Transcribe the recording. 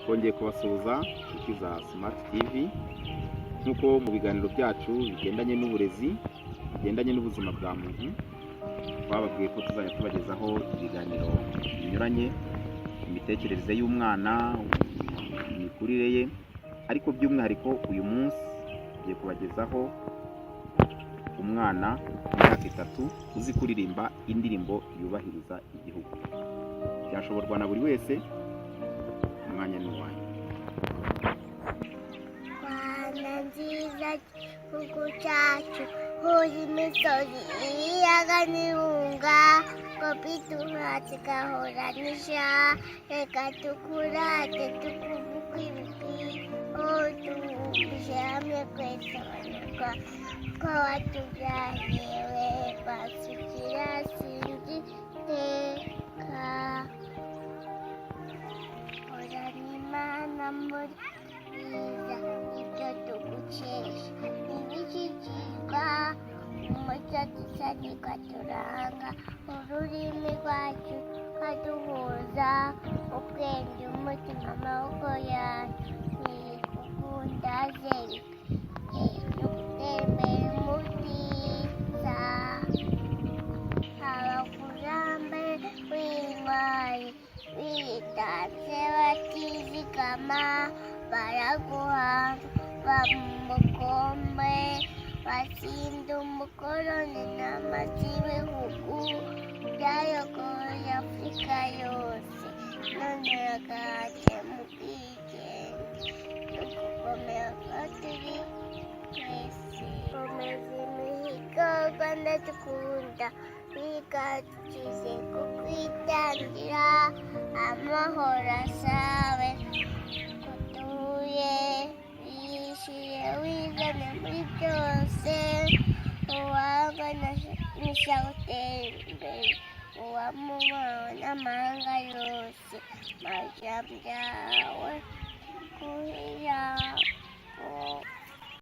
twongeye kubasuhuza inshuti za Smart TV nk'uko mu biganiro byacu bigendanye n'uburezi bigendanye n'ubuzima bwa muntu twababwiye ko tuzajya tubagezaho ibiganiro binyuranye imitekerereze y'umwana imikurire ye, ariko by'umwihariko uyu munsi tugiye kubagezaho umwana w'imyaka 3 uzi kuririmba indirimbo yubahiriza igihugu. Byashoborwa na buri wese, umwanya ni uwanyu. Rwanda nziza gihugu cyacu, huye imisozi ibiyaga n'ibirunga, kopi tuhatse gahoranisha, reka tukurate tukuvuga ibigwi, tuhuje hamwe twese abanyarwanda, ko watubyaye basukira sinzi iteka. Horana Imana muri byiza, ibyo tugukesha ntibishyikirwa, umuco dusa nikaturanga, ururimi rwacu kaduhuza, ubwenge umutima amaboko yacu, ntigukunda zeri gutembera umubwiza, abakurambere w'intwari bitanze batizigama, baraguhanga bamukombe, batsinda umukoloni n'amazi y'ibihugu byayogoye Afurika yose, none uraganje mu bwigenge, tugukomera ko turi twese. Komeza imihigo Rwanda dukunda, biga dukize kukwitangira, amahoro asabe kutuye, wishyuye wizane muri byose, uwangana n'ishaka gutera imbere, uwamubaho n'amahanga yose, majambo yawe kuhira